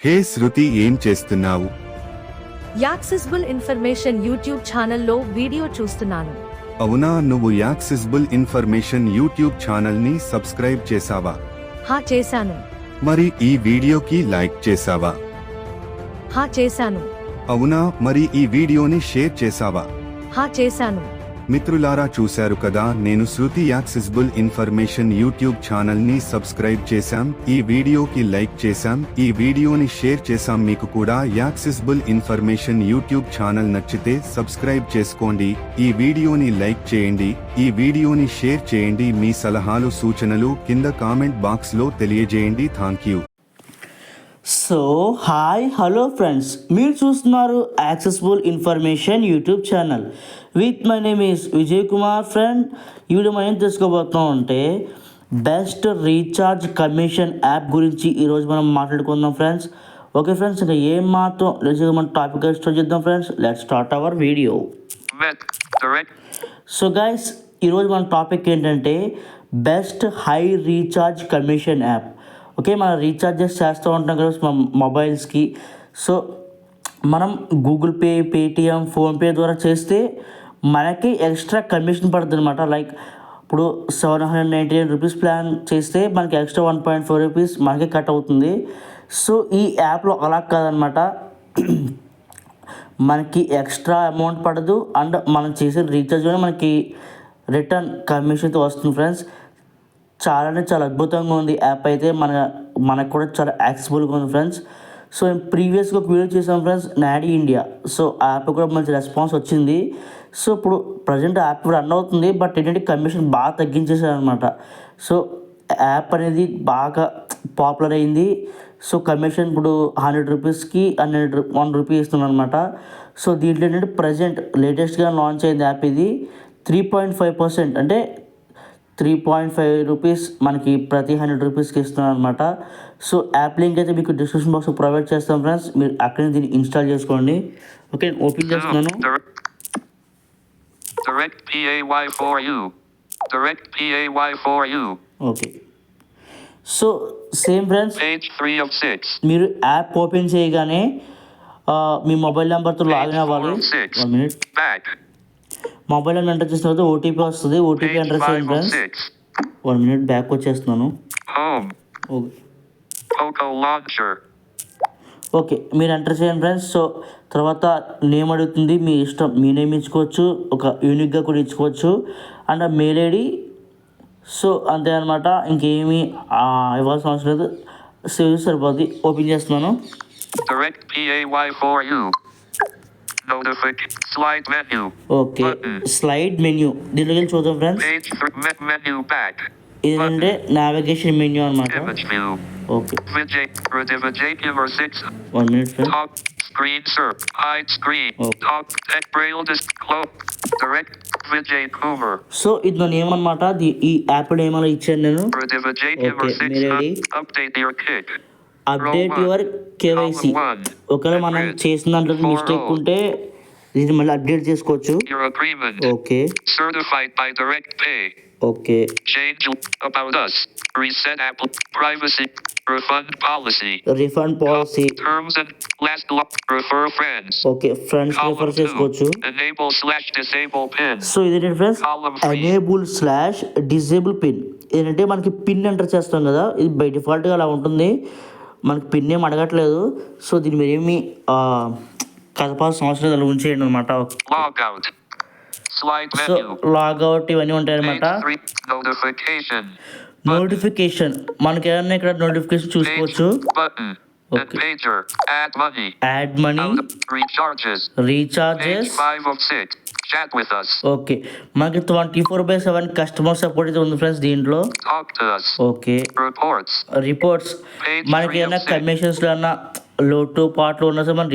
హే శృతి, ఏం చేస్తున్నావు? Accessible information YouTube ఛానల్లో వీడియో చూస్తున్నాను. అవునా, నువ్వు యాక్సెసిబుల్ ఇన్ఫర్మేషన్ యూట్యూబ్ ఛానల్ ని సబ్స్క్రైబ్ చేసావా? హా చేశాను. మరి ఈ వీడియోకి లైక్ చేసావా? హా చేశాను. అవునా, మరి ఈ వీడియోని షేర్ చేసావా? హా చేశాను. మిత్రులారా, చూశారు కదా, నేను శృతి యాక్సెసిబుల్ ఇన్ఫర్మేషన్ యూట్యూబ్ ఛానల్ ని సబ్స్క్రైబ్ చేశాం, ఈ వీడియోకి లైక్ చేశాం, ఈ వీడియోని షేర్ చేశాం. మీకు కూడా యాక్సెసిబుల్ ఇన్ఫర్మేషన్ యూట్యూబ్ ఛానల్ నచ్చితే సబ్స్క్రైబ్ చేసుకోండి, ఈ వీడియోని లైక్ చేయండి, ఈ వీడియోని షేర్ చేయండి. మీ సలహాలు సూచనలు కింద కామెంట్ బాక్స్ లో తెలియజేయండి. Thank you. So hi hello friends, మీరు చూస్తున్నారు accessible information YouTube channel with my name is Vijay Kumar. Friend, ఈ వీడియో మనం ఏం తెలుసుకోబోతున్నాం అంటే బెస్ట్ రీఛార్జ్ కమిషన్ యాప్ గురించి ఈరోజు మనం మాట్లాడుకుందాం ఫ్రెండ్స్. ఓకే ఫ్రెండ్స్, ఇంకా ఏం మాత్రం లేచి మన టాపిక్ స్టార్ట్ చేద్దాం friends. Let's start our video. So guys, ఈరోజు మన టాపిక్ ఏంటంటే best high recharge commission app. Okay, మనం రీఛార్జెస్ చేస్తూ ఉంటాం కదా మన మొబైల్స్కి. సో మనం గూగుల్ పే, పేటిఎం, ఫోన్పే ద్వారా చేస్తే మనకి ఎక్స్ట్రా కమిషన్ పడుతుంది అనమాట. లైక్ ఇప్పుడు 799 రూపీస్ ప్లాన్ చేస్తే మనకి ఎక్స్ట్రా 1.4 రూపీస్ మనకి కట్ అవుతుంది. సో ఈ యాప్లో అలా కాదనమాట, మనకి ఎక్స్ట్రా అమౌంట్ పడదు అండ్ మనం చేసే రీఛార్జ్ మనకి రిటర్న్ కమిషన్తో వస్తుంది ఫ్రెండ్స్. చాలా అద్భుతంగా ఉంది యాప్ అయితే, మనకు కూడా చాలా యాక్సెసిబుల్గా ఉంది ఫ్రెండ్స్. సో మేము ప్రీవియస్గా ఒక వీడియో చేసాం ఫ్రెండ్స్, నాడీ ఇండియా. సో ఆ యాప్ కూడా మంచి రెస్పాన్స్ వచ్చింది. సో ఇప్పుడు ప్రజెంట్ యాప్ రన్ అవుతుంది, బట్ ఏంటంటే కమిషన్ బాగా తగ్గించేసారు అనమాట. సో యాప్ అనేది బాగా పాపులర్ అయింది. సో కమిషన్ ఇప్పుడు 100 రూపీస్కి 1 రూపీ ఇస్తుంది అనమాట. సో దీంట్లో ఏంటంటే ప్రజెంట్ లేటెస్ట్గా లాంచ్ అయింది యాప్ ఇది. 3.5% అంటే 3.5 రూపీస్ మనకి ప్రతి 100 రూపీస్కి ఇస్తున్నాను అనమాట. సో యాప్ లింక్ అయితే మీకు డిస్క్రిప్షన్ బాక్స్లో ప్రొవైడ్ చేస్తాం ఫ్రెండ్స్, మీరు అక్కడి దీన్ని ఇన్స్టాల్ చేసుకోండి. ఓకే, ఓపెన్ చేస్తున్నాను. Direct PAY for you. Direct PAY for you. Okay, so same friends, Page 3 of 6. మీరు యాప్ ఓపెన్ చేయగానే మీ మొబైల్ నెంబర్తో Page లాగిన్ 4 అవ్వాలి. of 6. 1 minute. Back. Mobile number enter చేసిన తర్వాత ఓటీపీ వస్తుంది, ఓటీపీ Page ఎంటర్ 5 చేయండి of friends. 6. 1 minute back వచ్చేస్తున్నాను. Home. Okay Poco Launcher. Okay, మీరు ఎంటర్ చేయండి ఫ్రెండ్స్. సో తర్వాత నేమ్ అడుగుతుంది, మీ ఇష్టం, మీ నేమ్ ఇచ్చుకోవచ్చు, ఒక యూనిక్గా కూడా ఇచ్చుకోవచ్చు, అండ్ మెయిల్ ఐడి. సో అంతే అనమాట, ఇంకేమీ ఇవ్వాల్సిన అవసరం లేదు. సేవ్ సరిపోద్ది. ఓపెన్ చేస్తున్నాను. Direct PAY for you. Notification. Slide menu. Okay, Button. Slide menu, దీంట్లోకి వెళ్ళి చూద్దాం ఫ్రెండ్స్. Page 3. Menu back. ఇదంటే నావిగేషన్ మెన్యూ అనమాట. Image view. Okay, Vijay. Vijay Giver 6. 1 minute friends. Top. Screen search. Hide screen. Oh. Top. Tech braille disc. Close. Direct. Vijay Kumar. So ఇది నా name అనమాట, ఈ app name అలా ఇచ్చాను నేను. Vijay Giver Okay, 6. mail ID. Update your kit. Update your KYC. ఒకవేళ మనం చేసిన దాంట్లో మిస్టేక్ ఉంటే దీన్ని మళ్ళీ అప్డేట్ చేసుకోవచ్చు. Your agreement. Okay Certified by Direct Pay. Okay Change about us. Reset app. Privacy. Refund policy. Refund policy. Terms and last refer friends. Okay, friends Column refer 2. చేసుకోవచ్చు. Enable/disable pin. So ఇదేంటి friends, Column 3. ఎనేబుల్/డిజేబుల్ pin. ఏంటంటే మనకి pin enter చేస్తాం కదా, ఇది by డిఫాల్ట్గా అలా ఉంటుంది, మనకి పిన్ ఏం అడగట్లేదు. సో దీన్ని మీరు ఏమి కదపాల్సిన అవసరం లేదు, అలా ఉంచేయండి అనమాట. Log out. Slide so menu. Logout ఇవన్నీ ఉంటాయి అనమాట. Page 3. Notification. నోటిఫికేషన్, మనకి ఏమన్నా ఇక్కడ నోటిఫికేషన్ Page చూసుకోవచ్చు. button. And Okay. pager. Add money. Add money, Out. Recharges. Page recharges. 5 of 6. Chat with us. Okay, మనకి 24/7 కస్టమర్ సపోర్ట్ అయితే ఉంది ఫ్రెండ్స్ దీంట్లో. Talk to us. Okay, Reports. Reports, Page మనకి 3 ఏమైనా of 6. కమిషన్స్లో అన్నా లోటు పాటలు ఉన్నా సరే మనం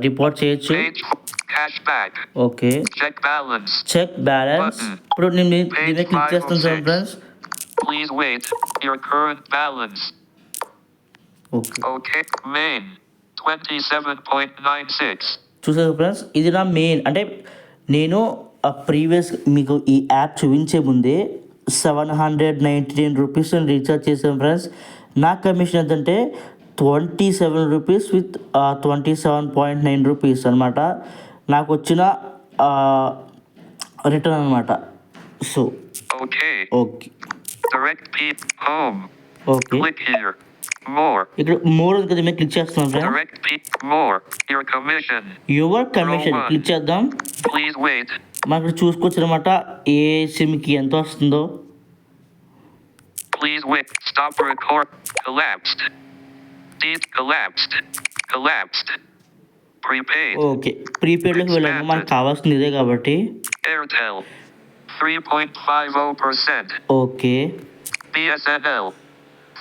రిపోర్ట్ చేయొచ్చు. Page 4. Cashback. Okay, Check balance. Check balance. Button. ఇప్పుడు నేను దీని Page మీద క్లిక్ 5 చేస్తాను of చూడండి 6. Friends. Please wait. Your current balance. Okay, Okay. Main. 27.96. చూసారు ఫ్రెండ్స్, ఇది నా మెయిన్. అంటే నేను ప్రీవియస్ మీకు ఈ యాప్ చూపించే ముందే 799 రూపీస్ రీఛార్జ్ చేసాను ఫ్రెండ్స్. నా కమిషన్ ఎంతంటే రూపీస్ విత్ 27.9 రూపీస్ అనమాట నాకు వచ్చిన రిటర్న్ అనమాట. So Okay. Okay Direct P. Home. Okay Click here. More. ఇక్కడ మోర్ ఉంది కదా మేము క్లిక్ చేస్తున్నాం friends. Direct P. More. Your commission. Your commission click చేద్దాం. Please wait. మనం ఇక్కడ చూసుకోవచ్చు అనమాట ఏ సిమ్కి ఎంత వస్తుందో. Please wait. Stop record. Collapsed. Collapsed. Collapsed. Prepaid. Okay ప్రీపెయిడ్లోకి వెళ్ళాము మనకు కావాల్సింది ఇదే కాబట్టి. Airtel. 3.50%. Okay BSNL.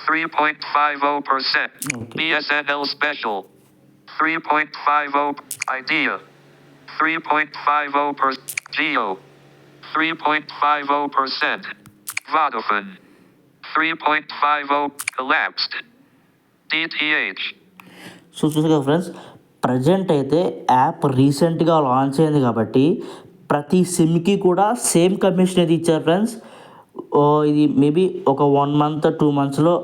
3.50%. Okay. BSNL Special. 3.50. Idea. 3.50%. Geo. 3.50%. Vodafone. 3.50. Collapsed. DTH. So చూసారు కదా ఫ్రెండ్స్, ప్రజెంట్ అయితే యాప్ రీసెంట్గా లాంచ్ అయింది కాబట్టి ప్రతి సిమ్కి కూడా సేమ్ కమిషన్ అయితే ఇచ్చారు ఫ్రెండ్స్. ఇది మేబీ ఒక 1 month 2 monthsలో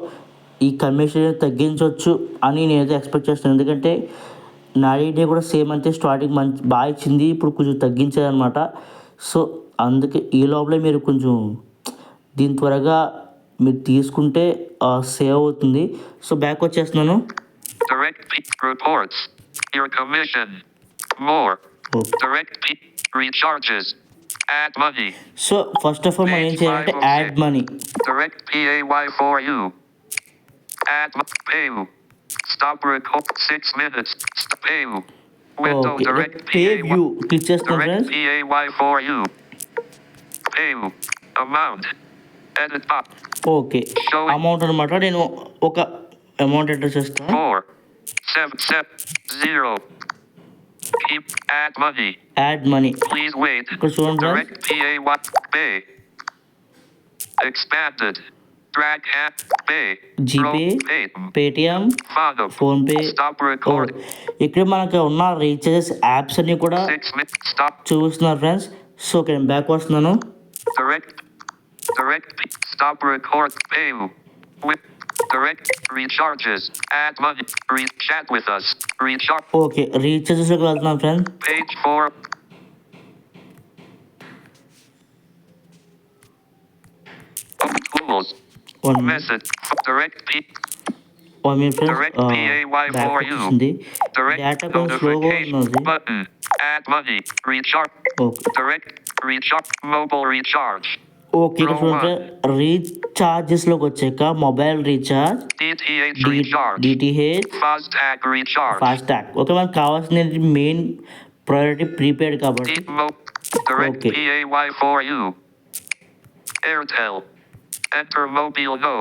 ఈ కమిషన్ తగ్గించవచ్చు అని నేనైతే ఎక్స్పెక్ట్ చేస్తున్నాను. ఎందుకంటే నాడీడే కూడా సేమ్ అంతే స్టార్టింగ్ మంచి బాగా ఇచ్చింది, ఇప్పుడు కొంచెం తగ్గించారనమాట. సో అందుకే ఈ లోపలే మీరు కొంచెం దీని త్వరగా మీరు తీసుకుంటే సేవ్ అవుతుంది. సో బ్యాక్ వచ్చేస్తున్నాను. Direct P. Reports. Your commission. More. Okay Direct P. Recharges. Add money. So first of all మనం ఏం చేయాలంటే add money. Direct PAY for you. Add pay you. Stop record 6 minutes. Pay you. Window okay direct pay PAY. View click చేస్తాను Direct friends. PAY for you. Pay you. Amount. Edit up. Okay amount అనమాట. నేను ఒక amount enter చేస్తాను. 4770. Keep add money. Add money Please wait. ఇక్కడ చూడండి friends. Direct PAY. Pay. Expanded. Drag app. Pay. GPay, Pay. Paytm, Follow. PhonePe. Stop record. ఇక్కడ మనకు ఉన్న recharges apps అన్నీ కూడా 6 minutes. Stop. చూపిస్తున్నారు ఫ్రెండ్స్. సో ఓకే నేను బ్యాక్ వస్తున్నాను. Direct. Stop record. Pay. With direct recharges. Add money. Chat with us. Recharge. Okay రీఛార్జెస్లోకి వెళ్తున్నాను friends. Page 4. Tools. One Message. Direct P. Minute friends. Direct PAY back for you. వచ్చింది. Direct data కొంచెం స్లోగా notification ఉన్నది. button. Add money. Recharge. Okay Direct recharge. Mobile recharge. Okay ఇక్కడ చూడండి రీఛార్జెస్లోకి వచ్చాక mobile recharge, DTH recharge. DTH, Fastag recharge. FASTag. Okay మనకు కావాల్సిన మెయిన్ ప్రయారిటీ ప్రీపెయిడ్ కాబట్టి. Direct Okay. PAY for you. Airtel. Enter mobile no.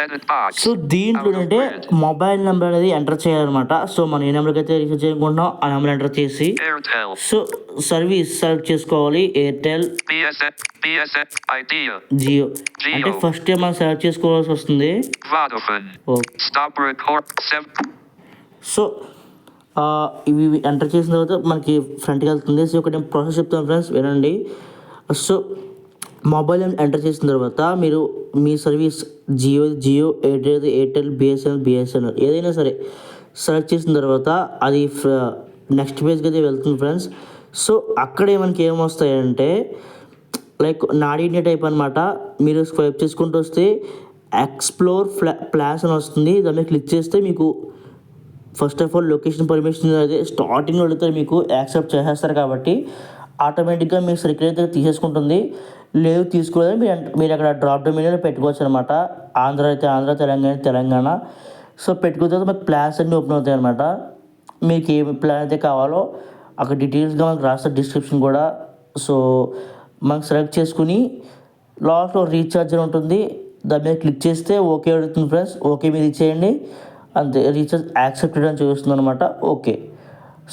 Edit box. So దీంట్లో అంటే mobile number అనేది ఎంటర్ చేయాలన్నమాట. సో మనం ఏ నెంబర్కి అయితే రీఛార్జ్ చేయకుంటున్నాం ఆ నెంబర్ ఎంటర్ చేసి Airtel. సో సర్వీస్ సెలెక్ట్ చేసుకోవాలి. Airtel, BSN. Idea. జియో అంటే ఫస్ట్ టైం మనం సెలెక్ట్ చేసుకోవాల్సి వస్తుంది. Vodafone. Okay Stop record. 7. So ఇవి ఎంటర్ చేసిన తర్వాత మనకి ఫ్రంట్కి వెళ్తుంది. సో ఇక్కడ నేను ప్రాసెస్ చెప్తాను ఫ్రెండ్స్ వినండి. సో మొబైల్ ఎంటర్ చేసిన తర్వాత మీరు మీ సర్వీస్ జియో, ఎయిర్టెల్, బిఎస్ఎన్ఎల్ ఏదైనా సరే సెలెక్ట్ చేసిన తర్వాత అది నెక్స్ట్ పేజ్కి అయితే వెళ్తుంది ఫ్రెండ్స్. సో అక్కడే మనకి ఏమొస్తాయంటే లైక్ నాడీ ఇండియా టైప్ అనమాట. మీరు స్వైప్ చేసుకుంటూ వస్తే ఎక్స్ప్లోర్ ప్లాన్స్ అని వస్తుంది. దాన్ని క్లిక్ చేస్తే మీకు first of all location permission అయితే స్టార్టింగ్లో అడుగుతారు, మీకు యాక్సెప్ట్ చేసేస్తారు కాబట్టి ఆటోమేటిక్గా మీ సర్కిల్ అయితే తీసేసుకుంటుంది. లేదు తీసుకోలేదు మీరు అక్కడ డ్రాప్ డౌన్ మెనూలో పెట్టుకోవచ్చు అనమాట. ఆంధ్ర అయితే ఆంధ్ర, తెలంగాణ. సో పెట్టుకున్న తర్వాత మీకు ప్లాన్స్ అన్నీ ఓపెన్ అవుతాయి అనమాట. మీకు ఏ ప్లాన్ అయితే కావాలో అక్కడ డీటెయిల్స్గా మనకు రాస్తారు, డిస్క్రిప్షన్ కూడా. సో మనకు సెలెక్ట్ చేసుకుని లాస్ట్లో రీఛార్జ్ అని ఉంటుంది, దాని మీద క్లిక్ చేస్తే ఓకే అడుగుతుంది ఫ్రెండ్స్. ఓకే మీరు ఇచ్చేయండి, అంతే రీఛార్జ్ యాక్సెప్టెడ్ అని చూపిస్తుంది అనమాట. ఓకే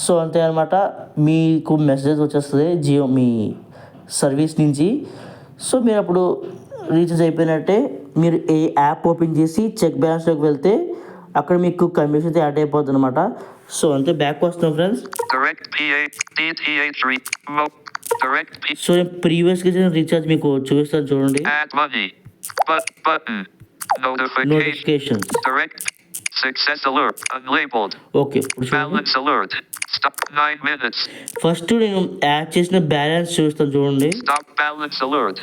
సో అంతే అనమాట. మీకు మెసేజ్ వచ్చేస్తుంది జియో మీ సర్వీస్ నుంచి. సో మీరు అప్పుడు రీఛార్జ్ అయిపోయినట్టే. మీరు ఏ యాప్ ఓపెన్ చేసి చెక్ బ్యాలెన్స్లోకి వెళ్తే అక్కడ మీకు కమిషన్ యాడ్ అయిపోతుంది అనమాట. సో అంతే బ్యాక్ వస్తున్నాం friends. Direct PA. DTH. Direct P. So నేను ప్రీవియస్గా చేసిన రీఛార్జ్ మీకు చూపిస్తాను చూడండి. Add money. Button. Notification. Notifications. Direct. Success alert. Unlabeled. Okay ఇప్పుడు చూడండి Balance alert. Stop 9 minutes. First నేను యాడ్ చేసిన బ్యాలెన్స్ చూస్తాను చూడండి. Stop balance alert.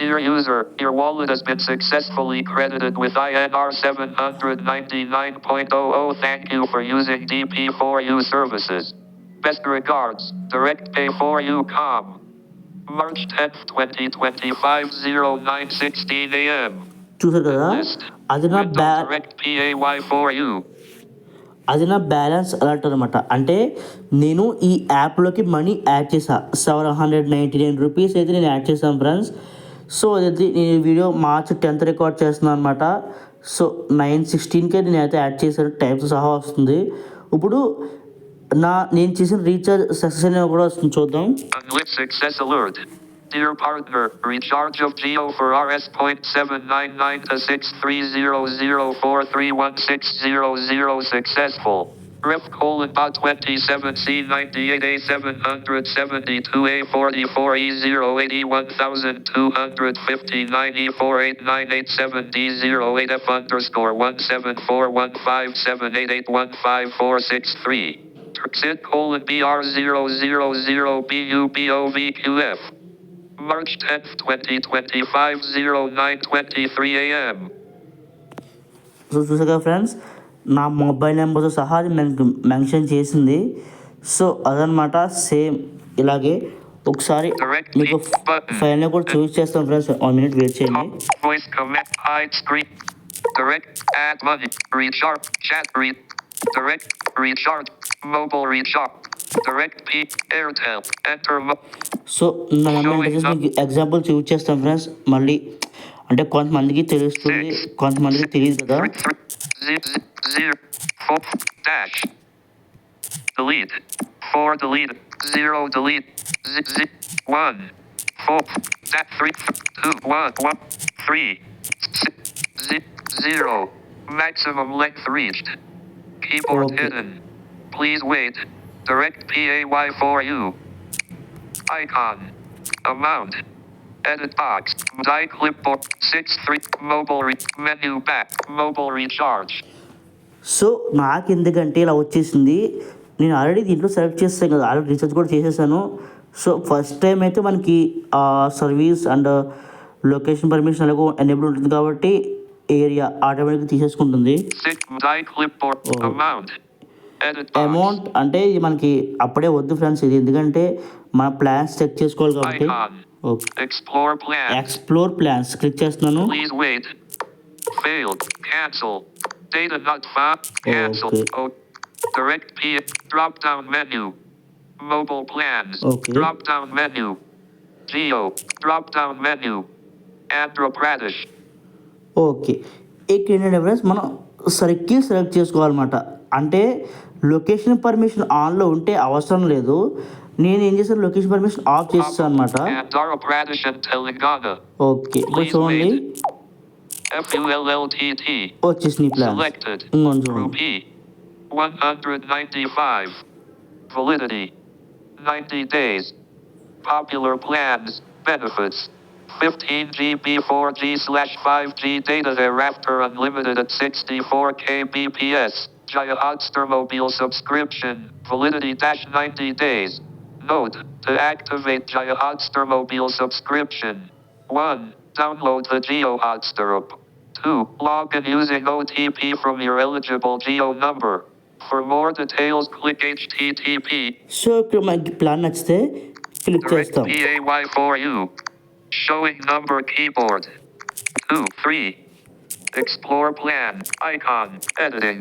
Dear user, your wallet has been successfully credited with INR 799.00. Thank you for using DP4U services. Best regards, DirectPay4U.com. March 10th, 2025, 09:16 a.m. చూసారు కదా, List. అది నా Window Direct PAY4U. అది నా balance alert అనమాట. అంటే నేను ఈ యాప్లోకి మనీ యాడ్ చేసా, 799 రూపీస్ అయితే నేను యాడ్ చేశాను ఫ్రెండ్స్. సో అదైతే నేను ఈ వీడియో March 10th రికార్డ్ చేస్తున్నాను అనమాట. సో 9:16కే నేను అయితే యాడ్ చేశాను, టైమ్స్ సహా వస్తుంది. ఇప్పుడు నేను చేసిన రీఛార్జ్ సక్సెస్ అనేది కూడా వస్తుంది, చూద్దాం. Unlit success alert. Dear partner, recharge of Geo for Rs.799 to 6300431600 successful. Ref: bot 27C98A737E081,259E48987D085_score 1741578815463. Trixit: BR000BUBOVQF. March 10th, 2025, 09:23 a.m. So చూసాగా friends, నా మొబైల్ నెంబర్తో సహా అది మెన్షన్ చేసింది. సో అదనమాట, సేమ్ ఇలాగే ఒకసారి మీకు ఫైల్ని కూడా చూస్ చేస్తాం ఫ్రెండ్స్. 1 minute వెయిట్ చేయండి. Voice command, hide screen. Direct, add money, recharge, chat read. Direct, recharge, mobile recharge. Direct P, Airtel, enter so నా నెంబర్ మెసేజ్ మీకు ఎగ్జాంపుల్ చూస్ చేస్తాం ఫ్రెండ్స్. మళ్ళీ అంటే కొంతమందికి తెలుస్తుంది, కొంతమందికి తెలియదు కదా. 4 dash delete 4 delete 0 delete 1 4 that 3 2 1 1 3 0 maximum length reached. Keyboard Okay. hidden. Please wait. Direct PAY4U. Icon. Amount. Edit box. Die clipboard. 6-3. Mobile menu back. Mobile recharge. So నాకు ఎందుకంటే ఇలా వచ్చేసింది, నేను ఆల్రెడీ దీంట్లో సెలెక్ట్ చేస్తాను కదా, ఆల్రెడీ రీఛార్జ్ కూడా చేసేసాను. సో ఫస్ట్ టైం అయితే మనకి సర్వీస్ అండ్ లొకేషన్ పర్మిషన్ అలాగో ఎనేబుల్ ఉంటుంది కాబట్టి ఏరియా ఆటోమేటిక్గా తీసేసుకుంటుంది. Die clipboard. Amount. Edit box. Amount అంటే ఇది మనకి అప్పుడే వద్దు ఫ్రెండ్స్, ఇది ఎందుకంటే మన ప్లాన్స్ చెక్ చేసుకోవాలి కాబట్టి. Icon. Okay, Explore plan. Explore plans click చేస్తున్నాను. Please wait. Failed. Cancel. Data not found. Cancel. Okay. Oh. Direct P. Drop down menu. Mobile plans. Okay. Drop down menu. Geo. Drop down menu. Andhra Pradesh. Okay, ఇక్కడ ఏంటంటే friends మనం circle select చేసుకోవాలన్నమాట. అంటే location permission ఆన్లో ఉంటే అవసరం లేదు, నేను ఏం చేశాను లొకేషన్ పర్మిషన్ ఆఫ్ చేస్తాను అనమాట. Andhra Pradesh and Telangana. Okay, ఇప్పుడు చూడండి FULLTT. వచ్చేసింది ప్లాన్. Selected. ఇంకొంచెం చూడండి. Rupee. 195. Validity. 90 days. Popular plans. Benefits. 15 GB 4G / 5G data thereafter unlimited at 64 kbps. Jaya Hotstar mobile subscription. Validity -90 days. Note: to activate Jaya Hotstar mobile subscription. 1. Download the Geo Hotstar app. 2. Log in using OTP from your eligible Geo number. For more details, click HTTP. So ఇక్కడ మనకి plan నచ్చితే click Direct చేస్తాం. PAY4U. Showing number keyboard. 2, 3. Explore plan. Icon. Editing.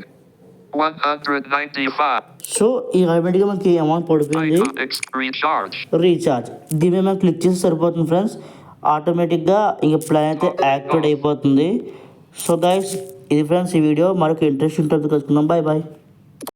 195. So ఈ ఆటోమేటిక్గా మనకి amount పడిపోయింది. Icon. Recharge. Recharge దీని మీద మనం క్లిక్ చేసి సరిపోతుంది ఫ్రెండ్స్. ఆటోమేటిక్గా ఇంక ప్లాన్ అయితే యాక్టివేట్ అయిపోతుంది. సో గైస్, ఇది ఫ్రెండ్స్ ఈ వీడియో. మరొక ఇంట్రెస్టింగ్ టాపిక్ కలుసుకుందాం. Bye bye.